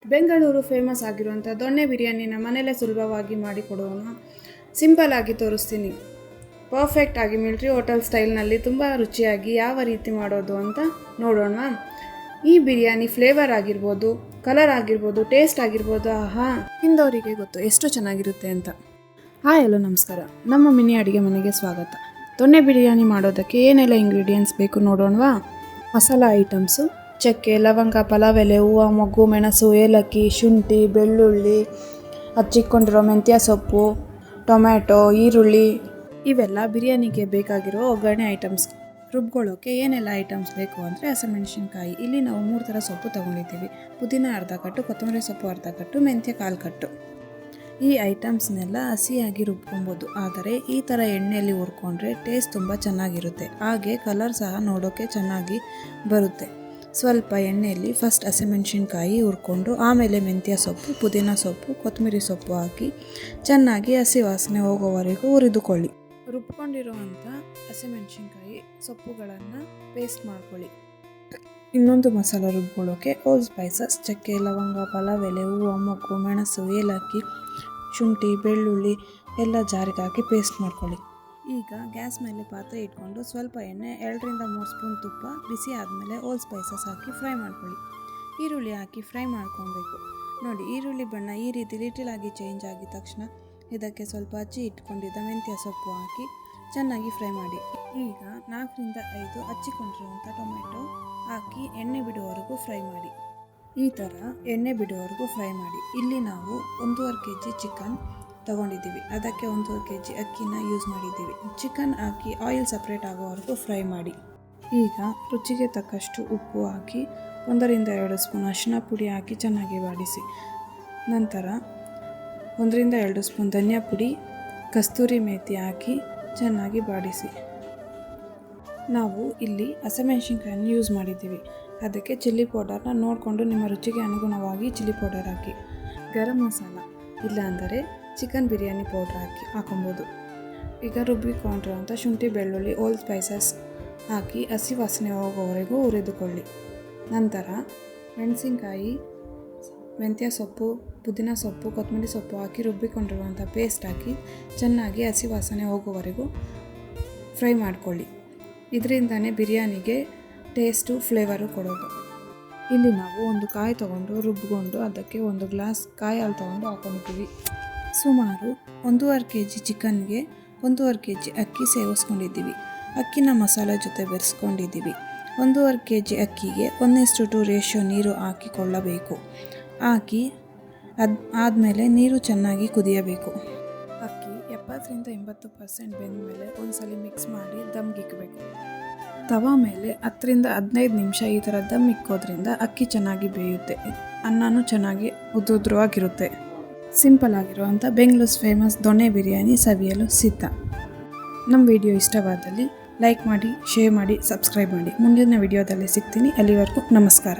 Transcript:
Bengaluru famous ಆಗಿರುವಂಥ ದೊಣ್ಣೆ ಬಿರಿಯಾನಿನ ಮನೆಯಲ್ಲೇ ಸುಲಭವಾಗಿ ಮಾಡಿಕೊಡೋಣ. ಸಿಂಪಲ್ ಆಗಿ ತೋರಿಸ್ತೀನಿ. ಪರ್ಫೆಕ್ಟ್ ಆಗಿ ಮಿಲಿಟರಿ ಹೋಟೆಲ್ ಸ್ಟೈಲ್ನಲ್ಲಿ ತುಂಬ ರುಚಿಯಾಗಿ ಯಾವ ರೀತಿ ಮಾಡೋದು ಅಂತ ನೋಡೋಣ. ಈ ಬಿರಿಯಾನಿ ಫ್ಲೇವರ್ ಆಗಿರ್ಬೋದು, ಕಲರ್ ಆಗಿರ್ಬೋದು, ಟೇಸ್ಟ್ ಆಗಿರ್ಬೋದು, ತಿಂದವರಿಗೆ ಗೊತ್ತು ಎಷ್ಟು ಚೆನ್ನಾಗಿರುತ್ತೆ ಅಂತ. ಹಾಯ್ ಹಲೋ ನಮಸ್ಕಾರ, ನಮ್ಮ ಮಿನಿ ಅಡುಗೆ ಮನೆಗೆ ಸ್ವಾಗತ. ದೊಣ್ಣೆ ಬಿರಿಯಾನಿ ಮಾಡೋದಕ್ಕೆ ಏನೆಲ್ಲ ಇಂಗ್ರೀಡಿಯೆಂಟ್ಸ್ ಬೇಕು ನೋಡೋಣವಾ? ಮಸಾಲ ಐಟಮ್ಸು: ಚಕ್ಕೆ, ಲವಂಗ, ಪಲಾವ್ ಎಲೆ, ಹೂವು, ಮೊಗ್ಗು, ಮೆಣಸು, ಏಲಕ್ಕಿ, ಶುಂಠಿ, ಬೆಳ್ಳುಳ್ಳಿ, ಹಚ್ಚಿಕೊಂಡಿರೋ ಮೆಂತ್ಯ ಸೊಪ್ಪು, ಟೊಮ್ಯಾಟೊ, ಈರುಳ್ಳಿ, ಇವೆಲ್ಲ ಬಿರಿಯಾನಿಗೆ ಬೇಕಾಗಿರೋ ಒಗ್ಗರಣೆ ಐಟಮ್ಸ್. ರುಬ್ಕೊಳ್ಳೋಕ್ಕೆ ಏನೆಲ್ಲ ಐಟಮ್ಸ್ ಬೇಕು ಅಂದರೆ ಹಸಿಮೆಣಸಿನ್ಕಾಯಿ. ಇಲ್ಲಿ ನಾವು 3 ಥರ ಸೊಪ್ಪು ತೊಗೊಂಡಿದ್ದೀವಿ. ಪುದೀನ ಅರ್ಧ ಕಟ್ಟು, ಕೊತ್ತಂಬರಿ ಸೊಪ್ಪು ಅರ್ಧ ಕಟ್ಟು, ಮೆಂತ್ಯ 1/4 ಕಟ್ಟು. ಈ ಐಟಮ್ಸ್ನೆಲ್ಲ ಹಸಿಯಾಗಿ ರುಬ್ಕೊಬೋದು, ಆದರೆ ಈ ಥರ ಎಣ್ಣೆಯಲ್ಲಿ ಹುರ್ಕೊಂಡ್ರೆ ಟೇಸ್ಟ್ ತುಂಬ ಚೆನ್ನಾಗಿರುತ್ತೆ. ಹಾಗೆ ಕಲರ್ ಸಹ ನೋಡೋಕ್ಕೆ ಚೆನ್ನಾಗಿ ಬರುತ್ತೆ. ಸ್ವಲ್ಪ ಎಣ್ಣೆಯಲ್ಲಿ ಫಸ್ಟ್ ಹಸಿಮೆಣಸಿನ್ಕಾಯಿ ಹುರ್ಕೊಂಡು ಆಮೇಲೆ ಮೆಂತ್ಯ ಸೊಪ್ಪು, ಪುದೀನ ಸೊಪ್ಪು, ಕೊತ್ತಂಬರಿ ಸೊಪ್ಪು ಹಾಕಿ ಚೆನ್ನಾಗಿ ಹಸಿ ವಾಸನೆ ಹೋಗೋವರೆಗೂ ಹುರಿದುಕೊಳ್ಳಿ. ರುಬ್ಕೊಂಡಿರುವಂಥ ಹಸಿಮೆಣಸಿನ್ಕಾಯಿ ಸೊಪ್ಪುಗಳನ್ನು ಪೇಸ್ಟ್ ಮಾಡ್ಕೊಳ್ಳಿ. ಇನ್ನೊಂದು ಮಸಾಲ ರುಬ್ಕೊಳ್ಳೋಕ್ಕೆ ಹೋಲ್ ಸ್ಪೈಸಸ್: ಚಕ್ಕೆ, ಲವಂಗ, ಪಲಾವ್ ಎಲೆ, ಹೂವು, ಮೊಗ್ಗು, ಮೆಣಸು, ಏಲಕ್ಕಿ, ಶುಂಠಿ, ಬೆಳ್ಳುಳ್ಳಿ ಎಲ್ಲ ಜಾರಿಗೆ ಹಾಕಿ ಪೇಸ್ಟ್ ಮಾಡ್ಕೊಳ್ಳಿ. ಈಗ ಗ್ಯಾಸ್ ಮೇಲೆ ಪಾತ್ರೆ ಇಟ್ಕೊಂಡು ಸ್ವಲ್ಪ ಎಣ್ಣೆ, 2 ರಿಂದ 3 ಸ್ಪೂನ್ ತುಪ್ಪ ಬಿಸಿ ಆದಮೇಲೆ ಹೋಲ್ ಸ್ಪೈಸಸ್ ಹಾಕಿ ಫ್ರೈ ಮಾಡ್ಕೊಳ್ಳಿ. ಈರುಳ್ಳಿ ಹಾಕಿ ಫ್ರೈ ಮಾಡ್ಕೊಬೇಕು. ನೋಡಿ, ಈರುಳ್ಳಿ ಬಣ್ಣ ಈ ರೀತಿ ಲಿಟಲ್ ಆಗಿ ಚೇಂಜ್ ಆಗಿದ ತಕ್ಷಣ ಇದಕ್ಕೆ ಸ್ವಲ್ಪ ಹಚ್ಚಿ ಇಟ್ಕೊಂಡಿದ್ದ ಮೆಂತ್ಯ ಸೊಪ್ಪು ಹಾಕಿ ಚೆನ್ನಾಗಿ ಫ್ರೈ ಮಾಡಿ. ಈಗ 4 ರಿಂದ 5 ಹಚ್ಚಿಕೊಂಡಿರುವಂಥ ಟೊಮೆಟೊ ಹಾಕಿ ಎಣ್ಣೆ ಬಿಡುವವರೆಗೂ ಫ್ರೈ ಮಾಡಿ. ಈ ಥರ ಎಣ್ಣೆ ಬಿಡುವವರೆಗೂ ಫ್ರೈ ಮಾಡಿ. ಇಲ್ಲಿ ನಾವು 1.5 kg ಚಿಕನ್ ತೊಗೊಂಡಿದ್ದೀವಿ. ಅದಕ್ಕೆ 1.5 kg ಅಕ್ಕಿನ ಯೂಸ್ ಮಾಡಿದ್ದೀವಿ. ಚಿಕನ್ ಹಾಕಿ ಆಯಿಲ್ ಸಪ್ರೇಟ್ ಆಗೋವರೆಗೂ ಫ್ರೈ ಮಾಡಿ. ಈಗ ರುಚಿಗೆ ತಕ್ಕಷ್ಟು ಉಪ್ಪು ಹಾಕಿ 1 ರಿಂದ 2 ಸ್ಪೂನ್ ಅರಿಶಿನ ಪುಡಿ ಹಾಕಿ ಚೆನ್ನಾಗಿ ಬಾಡಿಸಿ. ನಂತರ 1 ರಿಂದ 2 ಸ್ಪೂನ್ ಧನಿಯಾ ಪುಡಿ, ಕಸ್ತೂರಿ ಮೇಥಿ ಹಾಕಿ ಚೆನ್ನಾಗಿ ಬಾಡಿಸಿ. ನಾವು ಇಲ್ಲಿ ಹಸಿಮೆಣಸಿನ್ಕಾಯನ್ನು ಯೂಸ್ ಮಾಡಿದ್ದೀವಿ. ಅದಕ್ಕೆ ಚಿಲ್ಲಿ ಪೌಡರ್ನ ನೋಡಿಕೊಂಡು ನಿಮ್ಮ ರುಚಿಗೆ ಅನುಗುಣವಾಗಿ ಚಿಲ್ಲಿ ಪೌಡರ್ ಹಾಕಿ. ಗರಂ ಮಸಾಲ ಇಲ್ಲಾಂದರೆ ಚಿಕನ್ ಬಿರಿಯಾನಿ ಪೌಡ್ರ್ ಹಾಕೊಬೋದು. ಈಗ ರುಬ್ಬಿಕೊಂಡಿರುವಂಥ ಶುಂಠಿ, ಬೆಳ್ಳುಳ್ಳಿ, ಹೋಲ್ ಸ್ಪೈಸಸ್ ಹಾಕಿ ಹಸಿ ವಾಸನೆ ಹೋಗೋವರೆಗೂ ಹುರಿದುಕೊಳ್ಳಿ. ನಂತರ ಮೆಣಸಿನ್ಕಾಯಿ, ಮೆಂತ್ಯ ಸೊಪ್ಪು, ಪುದೀನ ಸೊಪ್ಪು, ಕೊತ್ತಂಬರಿ ಸೊಪ್ಪು ಹಾಕಿ ರುಬ್ಬಿಕೊಂಡಿರುವಂಥ ಪೇಸ್ಟ್ ಹಾಕಿ ಚೆನ್ನಾಗಿ ಹಸಿ ವಾಸನೆ ಹೋಗೋವರೆಗೂ ಫ್ರೈ ಮಾಡ್ಕೊಳ್ಳಿ. ಇದರಿಂದನೇ ಬಿರಿಯಾನಿಗೆ ಟೇಸ್ಟು, ಫ್ಲೇವರು ಕೊಡೋದು. ಇಲ್ಲಿ ನಾವು 1 ಕಾಯಿ ತೊಗೊಂಡು ರುಬ್ಬಿಕೊಂಡು ಅದಕ್ಕೆ 1 ಗ್ಲಾಸ್ ಕಾಯಿ ಹಾಲು ತೊಗೊಂಡು ಹಾಕೊಂಡಿದ್ದೀವಿ. ಸುಮಾರು 1.5 kg ಚಿಕನ್ಗೆ 1.5 kg ಅಕ್ಕಿ ಸೇವಿಸ್ಕೊಂಡಿದ್ದೀವಿ. ಅಕ್ಕಿನ ಮಸಾಲೆ ಜೊತೆ ಬೆರೆಸ್ಕೊಂಡಿದ್ದೀವಿ. 1.5 kg ಅಕ್ಕಿಗೆ 1:2 ರೇಷಿಯೋ ನೀರು ಹಾಕಿಕೊಳ್ಳಬೇಕು. ಹಾಕಿ ಆದಮೇಲೆ ನೀರು ಚೆನ್ನಾಗಿ ಕುದಿಯಬೇಕು. ಅಕ್ಕಿ 70 ರಿಂದ 80% ಬೆಂದ ಮೇಲೆ ಒಂದ್ಸಲ ಮಿಕ್ಸ್ ಮಾಡಿ ದಮ್ಗಿಕ್ಕಬೇಕು. ತವಾ ಮೇಲೆ 10 ರಿಂದ 15 ನಿಮಿಷ ಈ ಥರ ದಮ್ ಇಕ್ಕೋದ್ರಿಂದ ಅಕ್ಕಿ ಚೆನ್ನಾಗಿ ಬೇಯುತ್ತೆ, ಅನ್ನನೂ ಚೆನ್ನಾಗಿ ಉದ್ರುದ್ರವಾಗಿರುತ್ತೆ. ಸಿಂಪಲ್ ಆಗಿರುವಂಥ ಬೆಂಗಳೂರು ಫೇಮಸ್ ದೊಣ್ಣೆ ಬಿರಿಯಾನಿ ಸವಿಯಲು ಸಿದ್ಧ. ನಮ್ಮ ವಿಡಿಯೋ ಇಷ್ಟವಾದಲ್ಲಿ ಲೈಕ್ ಮಾಡಿ, ಶೇರ್ ಮಾಡಿ, ಸಬ್ಸ್ಕ್ರೈಬ್ ಮಾಡಿ. ಮುಂದಿನ ವಿಡಿಯೋದಲ್ಲಿ ಸಿಗ್ತೀನಿ. ಅಲ್ಲಿವರೆಗೂ ನಮಸ್ಕಾರ.